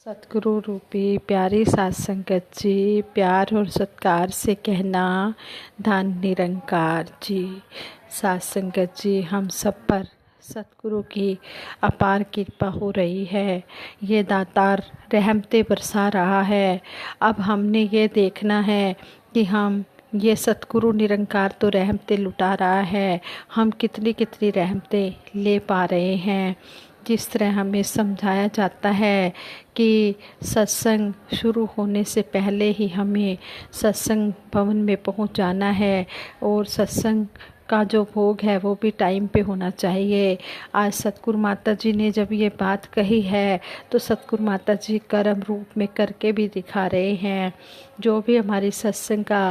सतगुरु रूपी प्यारी सात संगत जी, प्यार और सत्कार से कहना धन निरंकार जी। सात संगत जी, हम सब पर सतगुरु की अपार कृपा हो रही है। ये दातार रहमतें बरसा रहा है। अब हमने ये देखना है कि हम ये सतगुरु निरंकार तो रहमतें लुटा रहा है, हम कितनी कितनी रहमतें ले पा रहे हैं। जिस तरह हमें समझाया जाता है कि सत्संग शुरू होने से पहले ही हमें सत्संग भवन में पहुंच जाना है और सत्संग का जो भोग है वो भी टाइम पे होना चाहिए। आज सतगुरु माता जी ने जब ये बात कही है तो सतगुरु माता जी कर्म रूप में करके भी दिखा रहे हैं। जो भी हमारी सत्संग का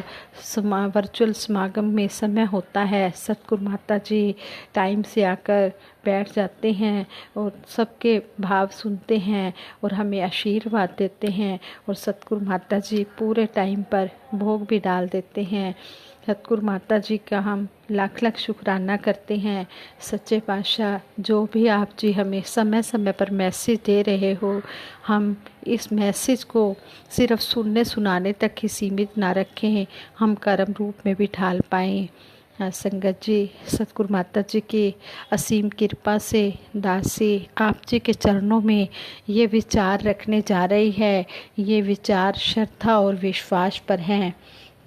वर्चुअल समागम में समय होता है, सतगुरु माता जी टाइम से आकर बैठ जाते हैं और सबके भाव सुनते हैं और हमें आशीर्वाद देते हैं और सतगुरु माता जी पूरे टाइम पर भोग भी डाल देते हैं। सतगुरु माता जी का हम लाख लाख शुक्राना करते हैं। सच्चे पातशाह, जो भी आप जी हमें समय समय पर मैसेज दे रहे हो, हम इस मैसेज को सिर्फ सुनने सुनाने तक ही सीमित ना रखें, हम कर्म रूप में भी ढाल पाएँ। संगत जी, सतगुरु माता जी की असीम कृपा से दासी आप जी के चरणों में ये विचार रखने जा रही है। ये विचार श्रद्धा और विश्वास पर हैं।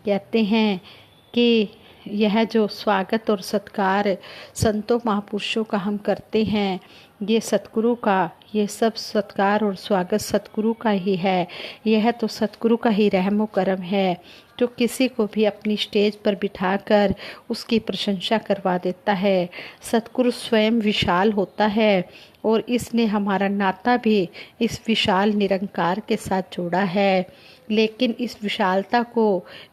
कहते हैं कि यह जो स्वागत और सत्कार संतों महापुरुषों का हम करते हैं, ये सतगुरु का, ये सब सत्कार और स्वागत सतगुरु का ही है। यह तो सतगुरु का ही रहमो करम है जो किसी को भी अपनी स्टेज पर बिठाकर उसकी प्रशंसा करवा देता है। सतगुरु स्वयं विशाल होता है और इसने हमारा नाता भी इस विशाल निरंकार के साथ जोड़ा है। लेकिन इस विशालता को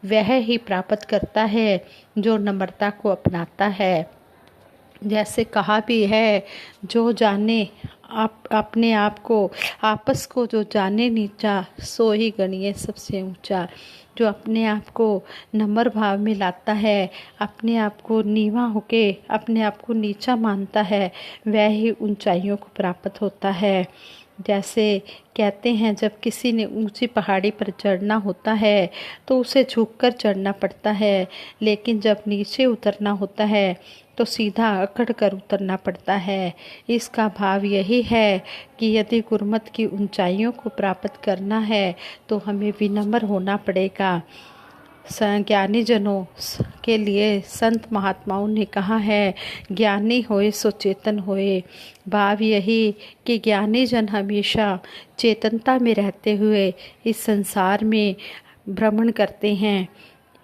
वह ही प्राप्त करता है जो नम्रता को अपनाता है। जैसे कहा भी है, जो जाने आप अपने आप को, आपस को जो जाने नीचा, सो ही गणिए सबसे ऊंचा। जो अपने आप को नम्र भाव में लाता है, अपने आप को नीवा होके अपने आप को नीचा मानता है, वह ही ऊंचाइयों को प्राप्त होता है। जैसे कहते हैं, जब किसी ने ऊंची पहाड़ी पर चढ़ना होता है तो उसे झुककर चढ़ना पड़ता है, लेकिन जब नीचे उतरना होता है तो सीधा अकड़ कर उतरना पड़ता है। इसका भाव यही है कि यदि गुरमत की ऊंचाइयों को प्राप्त करना है तो हमें विनम्र होना पड़ेगा। ज्ञानी जनों के लिए संत महात्माओं ने कहा है, ज्ञानी होए सो चेतन होए। भाव यही कि ज्ञानी जन हमेशा चेतनता में रहते हुए इस संसार में भ्रमण करते हैं।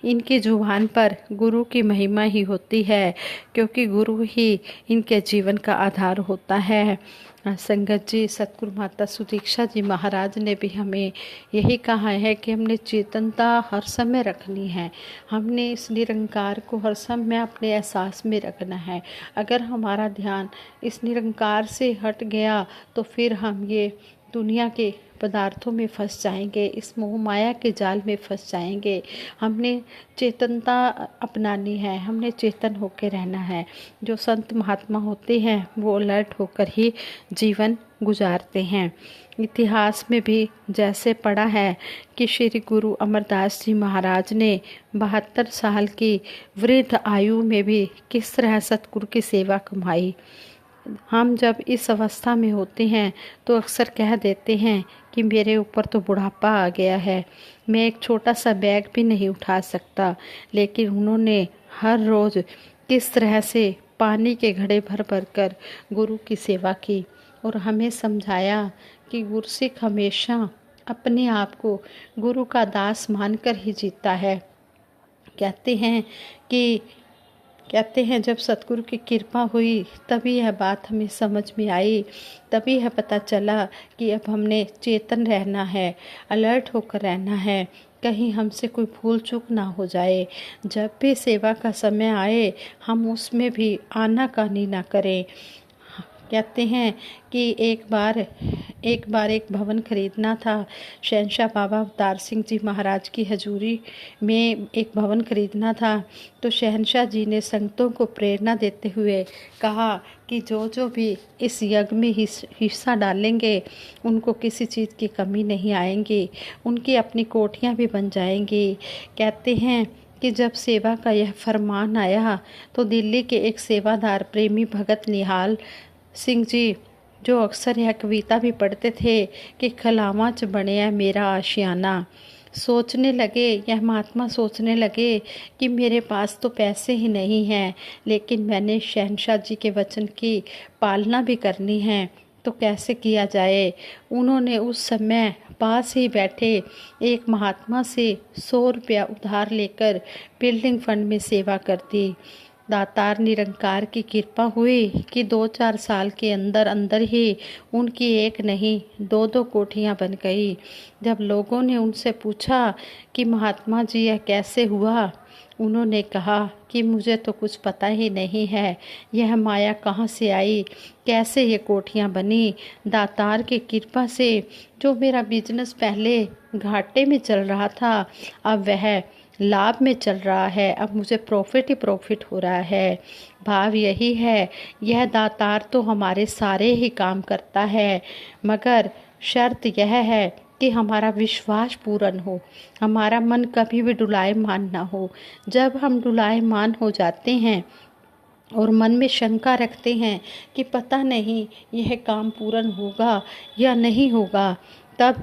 इनकी जुबान पर गुरु की महिमा ही होती है, क्योंकि गुरु ही इनके जीवन का आधार होता है। संगत जी, सतगुरु माता सुदीक्षा जी महाराज ने भी हमें यही कहा है कि हमने चेतनता हर समय रखनी है। हमने इस निरंकार को हर समय अपने एहसास में रखना है। अगर हमारा ध्यान इस निरंकार से हट गया तो फिर हम ये दुनिया के पदार्थों में फंस जाएंगे, इस मोह माया के जाल में फंस जाएंगे। हमने चेतनता अपनानी है, हमने चेतन होकर रहना है। जो संत महात्मा होते हैं वो अलर्ट होकर ही जीवन गुजारते हैं। इतिहास में भी जैसे पढ़ा है कि श्री गुरु अमरदास जी महाराज ने 72 साल की वृद्ध आयु में भी किस तरह सतगुरु की सेवा कमाई। हम जब इस अवस्था में होते हैं तो अक्सर कह देते हैं कि मेरे ऊपर तो बुढ़ापा आ गया है, मैं एक छोटा सा बैग भी नहीं उठा सकता। लेकिन उन्होंने हर रोज़ किस तरह से पानी के घड़े भर भर कर गुरु की सेवा की और हमें समझाया कि गुरसिख हमेशा अपने आप को गुरु का दास मानकर ही जीता है। कहते हैं जब सतगुरु की कृपा हुई तभी यह बात हमें समझ में आई, तभी यह पता चला कि अब हमने चेतन रहना है, अलर्ट होकर रहना है, कहीं हमसे कोई भूल चूक ना हो जाए। जब भी सेवा का समय आए हम उसमें भी आनाकानी ना करें। कहते हैं कि एक बार एक भवन खरीदना था। शहंशाह बाबा अवतार सिंह जी महाराज की हजूरी में एक भवन खरीदना था, तो शहंशाह जी ने संगतों को प्रेरणा देते हुए कहा कि जो जो भी इस यज्ञ में हिस्सा डालेंगे उनको किसी चीज़ की कमी नहीं आएंगी, उनकी अपनी कोठियाँ भी बन जाएंगी। कहते हैं कि जब सेवा का यह फरमान आया तो दिल्ली के एक सेवादार प्रेमी भगत निहाल सिंह जी, जो अक्सर यह कविता भी पढ़ते थे कि खलावा च बनिया मेरा आशियाना, सोचने लगे, यह महात्मा सोचने लगे कि मेरे पास तो पैसे ही नहीं हैं, लेकिन मैंने शहनशाह जी के वचन की पालना भी करनी है, तो कैसे किया जाए। उन्होंने उस समय पास ही बैठे एक महात्मा से 100 रुपया उधार लेकर बिल्डिंग फंड में सेवा कर दी। दातार निरंकार की कृपा हुई कि 2-4 साल के अंदर अंदर ही उनकी एक नहीं 2-2 कोठियाँ बन गई। जब लोगों ने उनसे पूछा कि महात्मा जी यह कैसे हुआ, उन्होंने कहा कि मुझे तो कुछ पता ही नहीं है, यह माया कहाँ से आई, कैसे ये कोठियाँ बनी। दातार की कृपा से जो मेरा बिजनेस पहले घाटे में चल रहा था अब वह लाभ में चल रहा है, अब मुझे प्रॉफिट ही प्रॉफिट हो रहा है। भाव यही है, यह दातार तो हमारे सारे ही काम करता है, मगर शर्त यह है कि हमारा विश्वास पूर्ण हो, हमारा मन कभी भी डुलायमान ना हो। जब हम डुलायमान हो जाते हैं और मन में शंका रखते हैं कि पता नहीं यह काम पूर्ण होगा या नहीं होगा, तब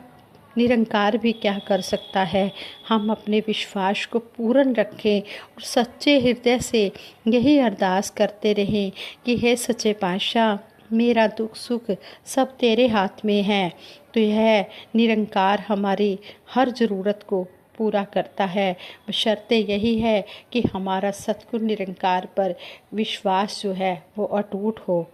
निरंकार भी क्या कर सकता है। हम अपने विश्वास को पूर्ण रखें और सच्चे हृदय से यही अरदास करते रहें कि हे सच्चे पातशाह, मेरा दुख सुख सब तेरे हाथ में है। तो यह निरंकार हमारी हर ज़रूरत को पूरा करता है। बशर्ते यही है कि हमारा सतगुरु निरंकार पर विश्वास जो है वो अटूट हो।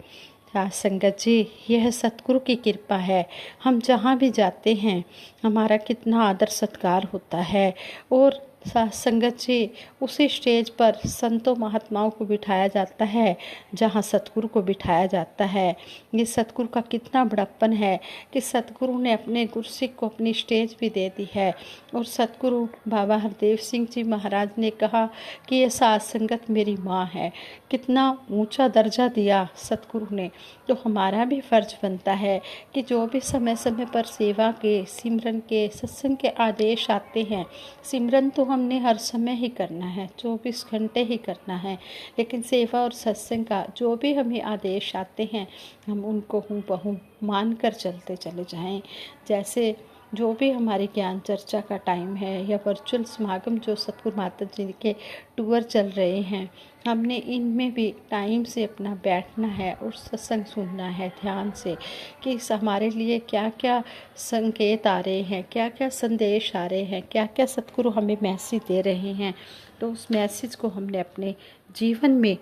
साथ संगत जी, यह सतगुरु की कृपा है। हम जहाँ भी जाते हैं हमारा कितना आदर सत्कार होता है। और साथ संगत जी, उसी स्टेज पर संतों महात्माओं को बिठाया जाता है जहाँ सतगुरु को बिठाया जाता है। ये सतगुरु का कितना बड़प्पन है कि सतगुरु ने अपने गुरसिख को अपनी स्टेज भी दे दी है। और सतगुरु बाबा हरदेव सिंह जी महाराज ने कहा कि ये साथ संगत मेरी माँ है। कितना ऊंचा दर्जा दिया सतगुरु ने। तो हमारा भी फर्ज बनता है कि जो भी समय समय पर सेवा के, सिमरन के, सत्संग के आदेश आते हैं, सिमरन तो हमने हर समय ही करना है, 24 घंटे ही करना है, लेकिन सेवा और सत्संग का जो भी हमें आदेश आते हैं हम उनको हूबहू मान कर चलते चले जाएं। जैसे जो भी हमारी ज्ञान चर्चा का टाइम है या वर्चुअल समागम जो सतगुरु माता जी के टूर चल रहे हैं, हमने इनमें भी टाइम से अपना बैठना है और सत्संग सुनना है ध्यान से कि हमारे लिए क्या क्या संकेत आ रहे हैं, क्या क्या संदेश आ रहे हैं, क्या क्या सतगुरु हमें मैसेज दे रहे हैं। तो उस मैसेज को हमने अपने जीवन में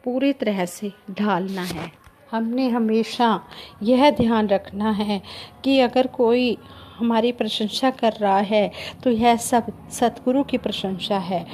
पूरी तरह से ढालना है। हमने हमेशा यह ध्यान रखना है कि अगर कोई हमारी प्रशंसा कर रहा है तो यह सब सतगुरु की प्रशंसा है।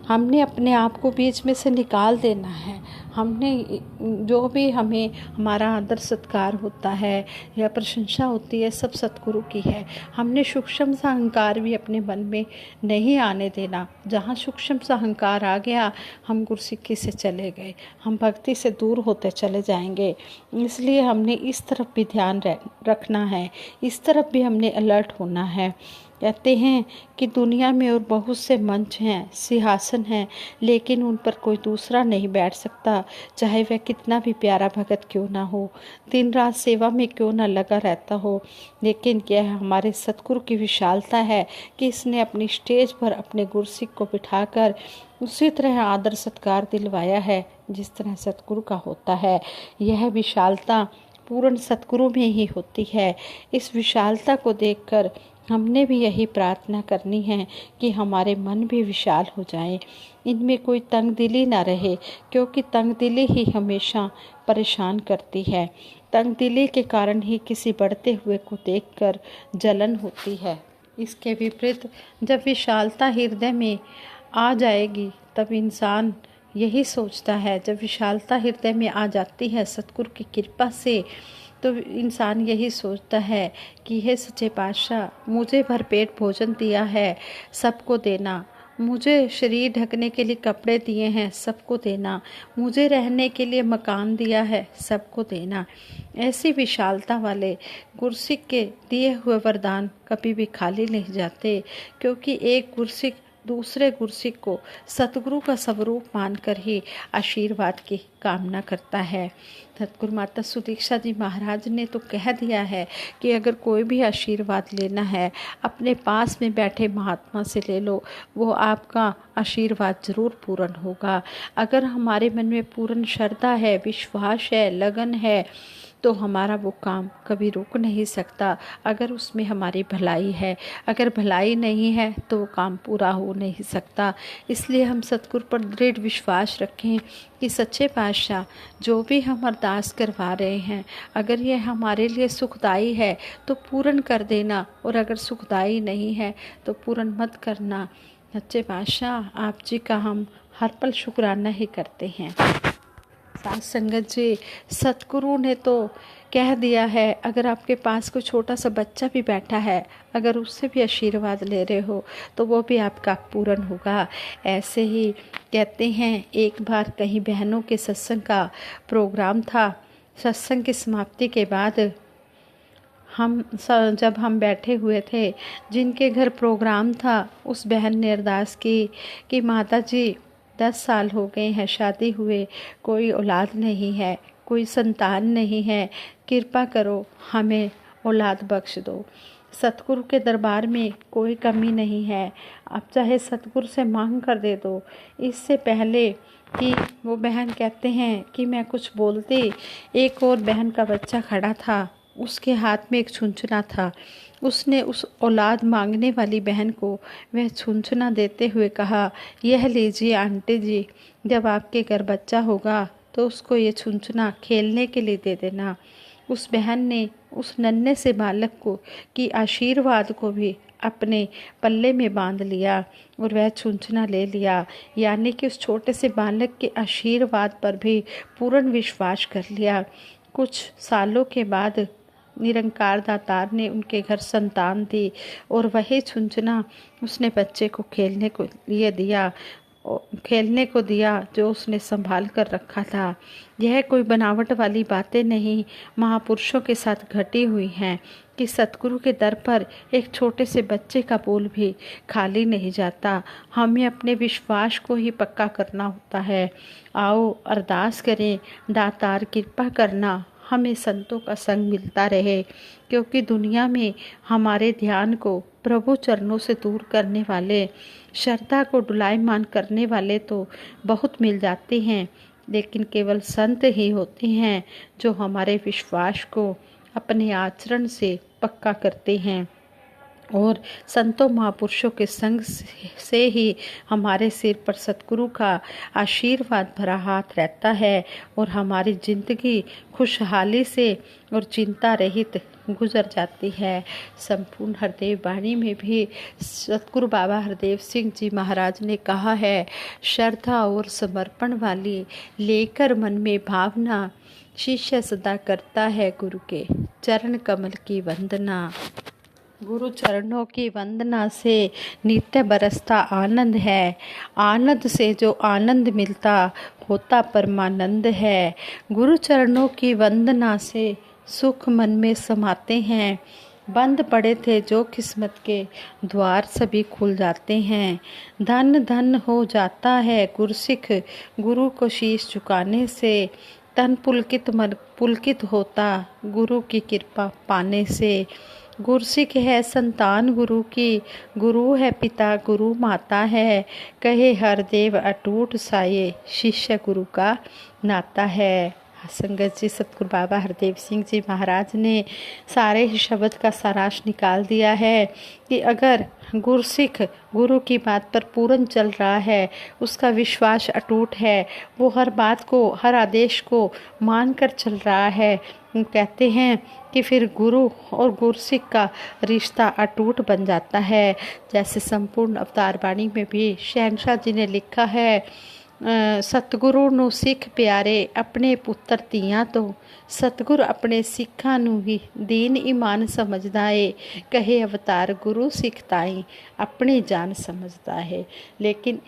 हमने अपने आप को बीच में से निकाल देना है। हमने जो भी हमें हमारा आदर सत्कार होता है या प्रशंसा होती है सब सतगुरु की है। हमने सूक्ष्म सा अहंकार भी अपने मन में नहीं आने देना। जहाँ सूक्ष्म सा अहंकार आ गया हम गुरसिक्की से चले गए, हम भक्ति से दूर होते चले जाएंगे। इसलिए हमने इस तरफ भी ध्यान रखना है, इस तरफ भी हमने अलर्ट होना है। कहते हैं कि दुनिया में और बहुत से मंच हैं, सिंहासन हैं, लेकिन उन पर कोई दूसरा नहीं बैठ सकता, चाहे वह कितना भी प्यारा भगत क्यों ना हो, दिन रात सेवा में क्यों ना लगा रहता हो। लेकिन यह हमारे सतगुरु की विशालता है कि इसने अपनी स्टेज पर अपने गुरसिख को बिठाकर उसी तरह आदर सत्कार दिलवाया है जिस तरह सतगुरु का होता है। यह विशालता पूर्ण सतगुरु में ही होती है। इस विशालता को देखकर हमने भी यही प्रार्थना करनी है कि हमारे मन भी विशाल हो जाएं, इनमें कोई तंगदिली ना रहे, क्योंकि तंगदिली ही हमेशा परेशान करती है। तंगदिली के कारण ही किसी बढ़ते हुए को देखकर जलन होती है। इसके विपरीत जब विशालता हृदय में आ जाएगी तब इंसान यही सोचता है, जब विशालता हृदय में आ जाती है सतगुरु की कृपा से, तो इंसान यही सोचता है कि हे सच्चे पातशाह, मुझे भरपेट भोजन दिया है, सबको देना, मुझे शरीर ढकने के लिए कपड़े दिए हैं, सबको देना। मुझे रहने के लिए मकान दिया है, सबको देना। ऐसी विशालता वाले गुरसिक के दिए हुए वरदान कभी भी खाली नहीं जाते, क्योंकि एक गुरसिक दूसरे गुरसिक को सतगुरु का स्वरूप मानकर ही आशीर्वाद की कामना करता है। सतगुरु माता सुदीक्षा जी महाराज ने तो कह दिया है कि अगर कोई भी आशीर्वाद लेना है, अपने पास में बैठे महात्मा से ले लो, वो आपका आशीर्वाद जरूर पूर्ण होगा। अगर हमारे मन में पूर्ण श्रद्धा है, विश्वास है, लगन है, तो हमारा वो काम कभी रुक नहीं सकता। अगर उसमें हमारी भलाई है, अगर भलाई नहीं है तो वो काम पूरा हो नहीं सकता। इसलिए हम सतगुरु पर दृढ़ विश्वास रखें कि सच्चे पातशाह जो भी हम अरदास करवा रहे हैं, अगर ये हमारे लिए सुखदाई है तो पूर्ण कर देना, और अगर सुखदाई नहीं है तो पूर्ण मत करना। सच्चे पातशाह आप जी का हम हर पल शुक्राना ही करते हैं। साथ संगत जी, सतगुरु ने तो कह दिया है, अगर आपके पास कोई छोटा सा बच्चा भी बैठा है, अगर उससे भी आशीर्वाद ले रहे हो तो वो भी आपका पूर्ण होगा। ऐसे ही कहते हैं, एक बार कहीं बहनों के सत्संग का प्रोग्राम था। सत्संग की समाप्ति के बाद जब हम बैठे हुए थे, जिनके घर प्रोग्राम था, उस बहन ने अरदास की कि माता जी 10 साल हो गए हैं शादी हुए, कोई औलाद नहीं है, कोई संतान नहीं है, कृपा करो हमें औलाद बख्श दो। सतगुरु के दरबार में कोई कमी नहीं है, आप चाहे सतगुरु से मांग कर दे दो। इससे पहले कि वो बहन कहते हैं कि मैं कुछ बोलती, एक और बहन का बच्चा खड़ा था, उसके हाथ में एक छुंछना था। उसने उस औलाद मांगने वाली बहन को वह छुंछना देते हुए कहा, यह लीजिए आंटी जी, जब आपके घर बच्चा होगा तो उसको ये छुंछना खेलने के लिए दे देना। उस बहन ने उस नन्हे से बालक को की आशीर्वाद को भी अपने पल्ले में बांध लिया और वह छुंछना ले लिया, यानी कि उस छोटे से बालक के आशीर्वाद पर भी पूर्ण विश्वास कर लिया। कुछ सालों के बाद निरंकार दातार ने उनके घर संतान दी और वही छुंछना उसने बच्चे को खेलने को दिया जो उसने संभाल कर रखा था। यह कोई बनावट वाली बातें नहीं, महापुरुषों के साथ घटी हुई हैं कि सतगुरु के दर पर एक छोटे से बच्चे का बोल भी खाली नहीं जाता। हमें अपने विश्वास को ही पक्का करना होता है। आओ अरदास करें, दातार कृपा करना हमें संतों का संग मिलता रहे, क्योंकि दुनिया में हमारे ध्यान को प्रभु चरणों से दूर करने वाले, श्रद्धा को डुलायमान करने वाले तो बहुत मिल जाते हैं, लेकिन केवल संत ही होते हैं जो हमारे विश्वास को अपने आचरण से पक्का करते हैं। और संतों महापुरुषों के संग से ही हमारे सिर पर सतगुरु का आशीर्वाद भरा हाथ रहता है और हमारी जिंदगी खुशहाली से और चिंता रहित गुजर जाती है। संपूर्ण हरदेव वाणी में भी सतगुरु बाबा हरदेव सिंह जी महाराज ने कहा है, श्रद्धा और समर्पण वाली लेकर मन में भावना, शिष्य सदा करता है गुरु के चरण कमल की वंदना। गुरु चरणों की वंदना से नित्य बरसता आनंद है, आनंद से जो आनंद मिलता होता परमानंद है। गुरु चरणों की वंदना से सुख मन में समाते हैं, बंद पड़े थे जो किस्मत के द्वार सभी खुल जाते हैं। धन धन हो जाता है गुरसिख गुरु को शीश झुकाने से, तन पुलकित मन पुलकित होता गुरु की कृपा पाने से। गुरसिख है संतान गुरु की, गुरु है पिता गुरु माता है, कहे हरदेव अटूट साये, शिष्य गुरु का नाता है। संगत जी, सतगुरु बाबा हरदेव सिंह जी महाराज ने सारे ही शब्द का सारांश निकाल दिया है कि अगर गुरसिख गुरु की बात पर पूर्ण चल रहा है, उसका विश्वास अटूट है, वो हर बात को, हर आदेश को मानकर चल रहा है, कहते हैं कि फिर गुरु और गुरसिख का रिश्ता अटूट बन जाता है। जैसे संपूर्ण अवतार वाणी में भी शहंशाह जी ने लिखा है ਸਤਿਗੁਰੂ ਨੂੰ ਸਿੱਖ ਪਿਆਰੇ ਆਪਣੇ ਪੁੱਤਰ ਧੀਆਂ ਤੋਂ। ਸਤਿਗੁਰ ਆਪਣੇ ਸਿੱਖਾਂ ਨੂੰ ਵੀ ਦੀਨ ਈਮਾਨ समझता है। कहे अवतार गुरु सिख ताई अपनी जान समझता है। लेकिन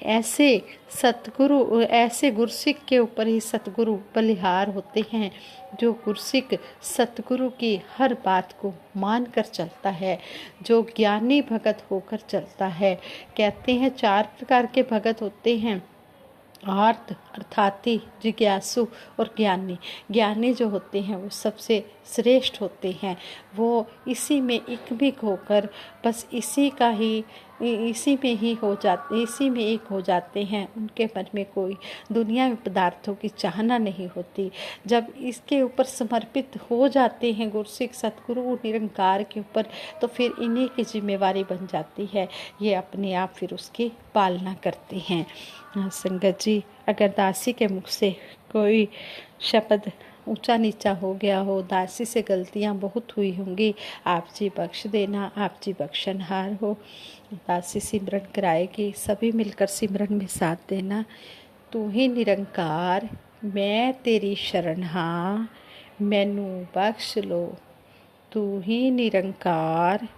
ऐसे गुरसिख के ऊपर ही सतगुरु बलिहार होते हैं, जो गुरसिख सतगुरु की हर बात को मान कर चलता है, जो ज्ञानी भगत होकर चलता है। कहते हैं 4 प्रकार के भगत होते हैं, आर्त अर्थाती, जिज्ञासु और ज्ञानी। ज्ञानी जो होते हैं वो सबसे श्रेष्ठ होते हैं। वो इसी में एकमिक होकर बस इसी में एक हो जाते हैं। उनके मन में कोई दुनिया में पदार्थों की चाहना नहीं होती। जब इसके ऊपर समर्पित हो जाते हैं गुरसिख सतगुरु निरंकार के ऊपर, तो फिर इन्हीं की जिम्मेवारी बन जाती है। ये अपने आप फिर उसकी पालना करते हैं। संगत जी, अगर दासी के मुख से कोई शब्द ऊंचा नीचा हो गया हो, दासी से गलतियां बहुत हुई होंगी, आप जी बख्श देना। आप जी बख्शनहार हो। दासी सिमरन कराएगी, सभी मिलकर सिमरन में साथ देना। तू ही निरंकार मैं तेरी शरण हाँ, मैनू बख्श लो। तू ही निरंकार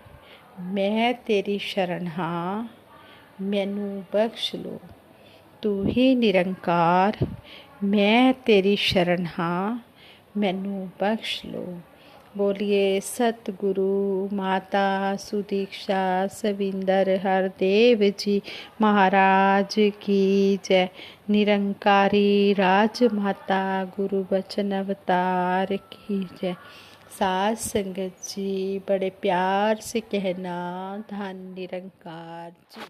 मैं तेरी शरण हाँ, मैनू बख्श लो। तू ही निरंकार मैं तेरी शरण हाँ, मैनू बख्श लो। बोलिए सतगुरु माता सुदीक्षा सविंदर हरदेव जी महाराज की जय। निरंकारी राज माता गुरु बचन अवतार की जय। साध संगत जी बड़े प्यार से कहना, धन निरंकार जी।